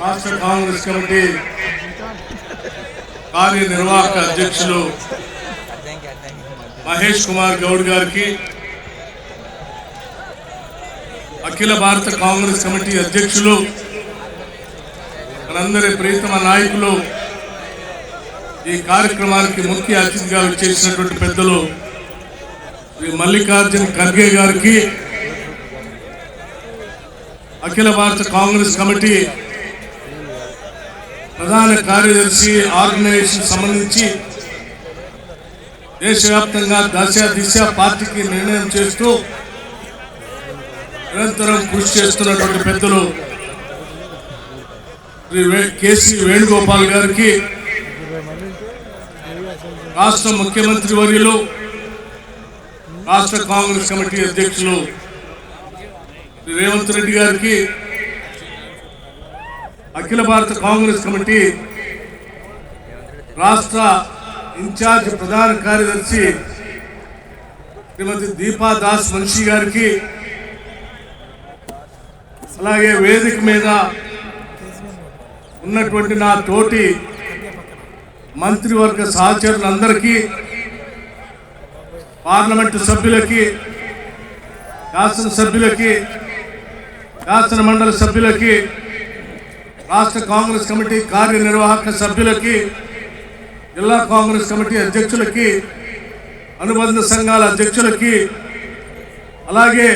రాష్ట్ర కాంగ్రెస్ కమిటీ కార్యనిర్వాహక అధ్యక్షులు మహేష్ కుమార్ గౌడ్ గారికి, అఖిల భారత కాంగ్రెస్ కమిటీ అధ్యక్షులు మనందరి ప్రియతమ నాయకులు, ఈ కార్యక్రమానికి ముఖ్య అతిథిగా చేసినటువంటి పెద్దలు శ్రీ మల్లికార్జున ఖర్గే గారికి, అఖిల భారత కాంగ్రెస్ కమిటీ ప్రధాన కార్యదర్శి ఆర్గనైజేషన్ సంబంధించి దేశవ్యాప్తంగా దశ దిశ పార్టీకి నిర్ణయం చేస్తూ నిరంతరం కృషి చేస్తున్నటువంటి పెద్దలు శ్రీ కేసీ వేణుగోపాల్ గారికి, రాష్ట్ర ముఖ్యమంత్రి వర్యులు, రాష్ట్ర కాంగ్రెస్ కమిటీ అధ్యక్షులు శ్రీ రేవంత్ రెడ్డి గారికి, అఖిల భారత కాంగ్రెస్ కమిటీ రాష్ట్ర ఇన్ఛార్జ్ ప్రధాన కార్యదర్శి శ్రీమతి దీపా దాస్ మున్షి గారికి, అలాగే వేదిక మీద ఉన్నటువంటి నా తోటి మంత్రివర్గ సహచరులందరికీ, పార్లమెంటు సభ్యులకి, శాసనసభ్యులకి, శాసన మండలి సభ్యులకి, రాష్ట్ర కాంగ్రెస్ కమిటీ కార్యనిర్వాహక సభ్యులకి, జిల్లా కాంగ్రెస్ కమిటీ అధ్యక్షులకి, అనుబంధ సంఘాల అధ్యక్షులకి, అలాగే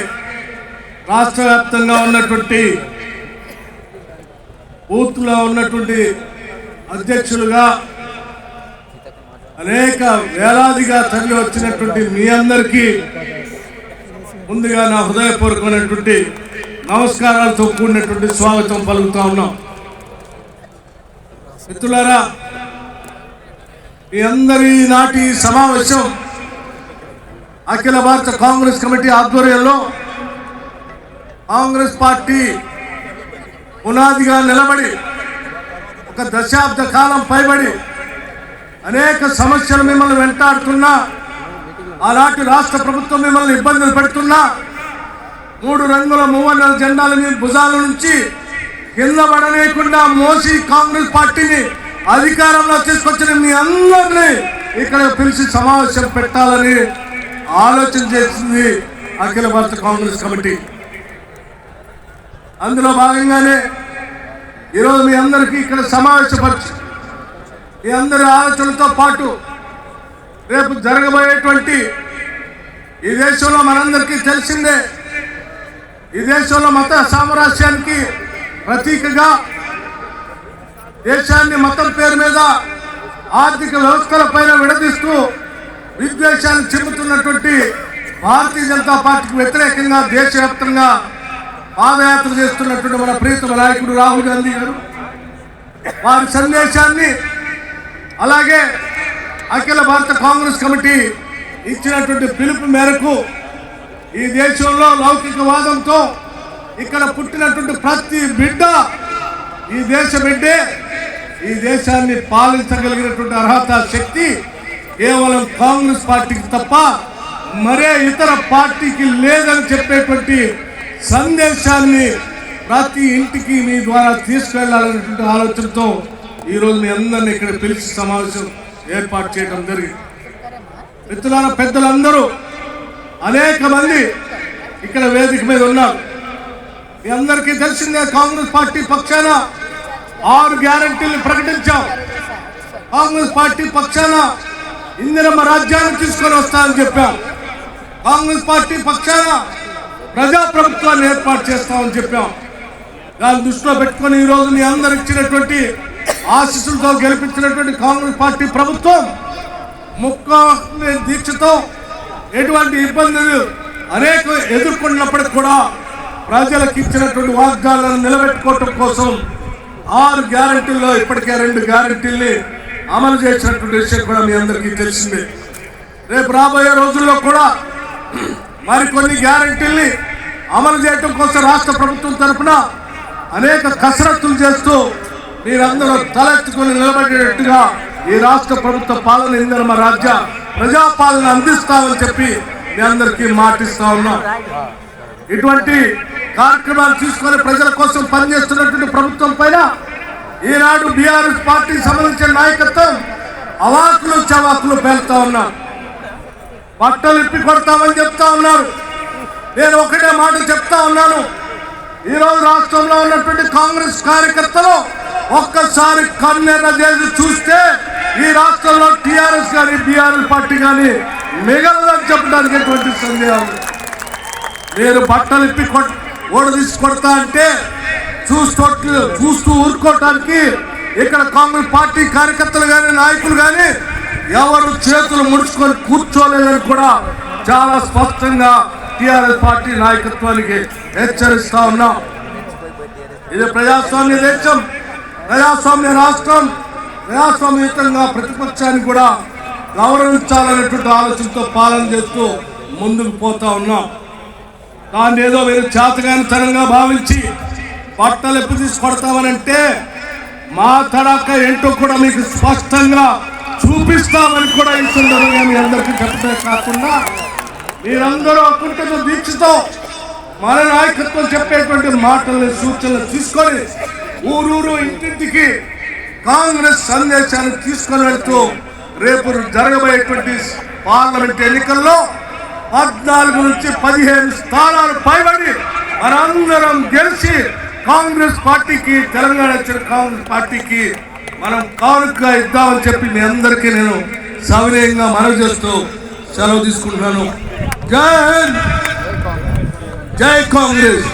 రాష్ట్ర వ్యాప్తంగా ఉన్నటువంటి బూత్లో ఉన్నటువంటి అధ్యక్షులుగా అనేక వేలాదిగా తరలి వచ్చినటువంటి మీ అందరికీ ముందుగా నా హృదయపూర్వకమైనటువంటి నమస్కారాలతో కూడినటువంటి స్వాగతం పలుకుతా ఉన్నాం. మిత్రులారా, మీ అందరి నాటి సమావేశం అఖిల భారత కాంగ్రెస్ కమిటీ ఆధ్వర్యంలో కాంగ్రెస్ పార్టీ పునాదిగా నిలబడి ఒక దశాబ్ద కాలం పైబడి అనేక సమస్యలు మిమ్మల్ని వెంటాడుతున్నా, ఆనాటి రాష్ట్ర ప్రభుత్వం మిమ్మల్ని ఇబ్బందులు పెడుతున్నా, 3 రంగుల మూవన్నెల జెండాల మీ భుజాల నుంచి కింద పడలేకుండా మోసి కాంగ్రెస్ పార్టీని అధికారంలో తీసుకొచ్చిన మీ అందరినీ ఇక్కడ పిలిచి సమావేశం పెట్టాలని ఆలోచన చేసింది అఖిల భారత కాంగ్రెస్ కమిటీ. అందులో భాగంగానే ఈరోజు మీ అందరికీ ఇక్కడ సమావేశపరిచి మీ అందరి ఆలోచనలతో పాటు రేపు జరగబోయేటువంటి ఈ దేశంలో మనందరికీ తెలిసిందే, ఈ దేశంలో మత సామరస్యానికి ప్రతీకగా దేశాన్ని మతం పేరు మీద ఆర్థిక వ్యవస్థల పైన విడదీస్తూ విద్వేషాన్ని చెబుతున్నటువంటి భారతీయ జనతా పార్టీకి వ్యతిరేకంగా దేశవ్యాప్తంగా పాదయాత్ర చేస్తున్నటువంటి మన ప్రియతమ నాయకుడు రాహుల్ గాంధీ గారు వారి సందేశాన్ని, అలాగే అఖిల భారత కాంగ్రెస్ కమిటీ ఇచ్చినటువంటి పిలుపు మేరకు ఈ దేశంలో లౌకికవాదంతో ఇక్కడ పుట్టినటువంటి ప్రతి బిడ్డ ఈ దేశ బిడ్డే, ఈ దేశాన్ని పాలించగలిగినటువంటి అర్హత శక్తి కేవలం కాంగ్రెస్ పార్టీకి తప్ప మరే ఇతర పార్టీకి లేదని చెప్పేటువంటి సందేశాన్ని ప్రతి ఇంటికి మీ ద్వారా తీసుకెళ్లాలనేటువంటి ఆలోచనతో ఈరోజు మీ అందరినీ ఇక్కడ పిలిచి సమావేశం ఏర్పాటు చేయడం జరిగింది. మిత్రులారా, పెద్దలందరూ అనేక మంది ఇక్కడ వేదిక మీద ఉన్నారు. మీ అందరికీ తెలిసిందే, కాంగ్రెస్ పార్టీ పక్షాన 6 గ్యారెంటీలు ప్రకటించాం. కాంగ్రెస్ పార్టీ పక్షాన ఇందిరమ్మ రాజ్యాన్ని తీసుకొని వస్తామని చెప్పాం. కాంగ్రెస్ పార్టీ పక్షాన ప్రజాప్రభుత్వాన్ని ఏర్పాటు చేస్తామని చెప్పాం. దాన్ని దృష్టిలో పెట్టుకొని ఈరోజు మీ అందరు ఇచ్చినటువంటి ఆశీస్సులతో గెలిపించినటువంటి కాంగ్రెస్ పార్టీ ప్రభుత్వం ముఖ్య దీక్షతో ఎటువంటి ఇబ్బందులు అనేక ఎదుర్కొన్నప్పటికి కూడా ప్రజలకు ఇచ్చినటువంటి వాగ్దానాలను నిలబెట్టుకోవటం కోసం 6 గ్యారెంటీల్లో ఇప్పటికే 2 గ్యారెంటీల్ని అమలు చేసినటువంటి విషయం కూడా మీ అందరికీ తెలిసిందే. రేపు రాబోయే రోజుల్లో కూడా మరికొన్ని గ్యారెంటీల్ని అమలు చేయడం కోసం రాష్ట్ర ప్రభుత్వం తరఫున అనేక కసరత్తులు చేస్తూ మీరందరూ తలెత్తుకుని నిలబడేటట్టుగా ఈ రాష్ట్ర ప్రభుత్వ పాలన ఇందిరమ్మ రాజ్య ప్రజాపాలన అందిస్తామని చెప్పి మీ అందరికీ మాటిస్తా ఉన్నాం. ఇటువంటి కార్యక్రమాలు తీసుకొని ప్రజల కోసం పనిచేస్తున్నటువంటి ప్రభుత్వం పైన ఈనాడు బీఆర్ఎస్ పార్టీకి సంబంధించిన నాయకత్వం అవాకులు చవాకులు పేలుతా ఉన్నారు. బట్టలు ఇప్పి కొడతామని చెప్తా ఉన్నారు. నేను ఒకటే మాట చెప్తా ఉన్నాను, ఈరోజు రాష్ట్రంలో ఉన్నటువంటి కాంగ్రెస్ కార్యకర్తలు ఒక్కసారి కన్నెర్ర చేసి చూస్తే ఈ రాష్ట్రంలో టీఆర్ఎస్ కానీ బీఆర్ఎస్ పార్టీ కానీ మిగలదని చెప్పడానికి ఎటువంటి సందేహం. మీరు బట్టలు ఇప్పి ఓడదీసి కొడతా అంటే చూస్తూ ఊరుకోవటానికి ఇక్కడ కాంగ్రెస్ పార్టీ కార్యకర్తలు కానీ నాయకులు కానీ ఎవరు చేతులు ముడుచుకొని కూర్చోలేదని కూడా చాలా స్పష్టంగా టీఆర్ఎస్ పార్టీ నాయకత్వానికి హెచ్చరిస్తా ఉన్నాం. ఇది ప్రజాస్వామ్య దేశం, ప్రజాస్వామ్య రాష్ట్రం. ప్రజాస్వామ్యయుతంగా ప్రతిపక్షాన్ని కూడా గౌరవించాలనేటువంటి ఆలోచనతో పాలన చేస్తూ ముందుకు పోతా ఉన్నాం. దాన్ని ఏదో మీరు చేతగానితనంగా భావించి బట్టలు ఎప్పుడు తీసుకొడతామనంటే మా తడాక ఏంటో కూడా మీకు స్పష్టంగా చూపిస్తామని కూడా ఈ సందర్భంగా మీ అందరికీ చెప్పడమే కాకుండా మీరందరూ అకుంఠిత దీక్షతో మన నాయకత్వం చెప్పేటువంటి మాటల్ని సూచనలు తీసుకొని ఊరూరు ఇంటింటికి కాంగ్రెస్ సందేశాన్ని తీసుకొని వెళ్తూ రేపు జరగబోయేటువంటి పార్లమెంట్ ఎన్నికల్లో 14 నుంచి 15 స్థానాలు పైబడి మనందరం గెలిచి కాంగ్రెస్ పార్టీకి, తెలంగాణ వచ్చిన కాంగ్రెస్ పార్టీకి మనం కానుకగా ఇద్దామని చెప్పి మీ అందరికీ నేను సవినయంగా మనవి చేస్తూ సెలవు తీసుకుంటున్నాను. జై హింద్, జై కాంగ్రెస్.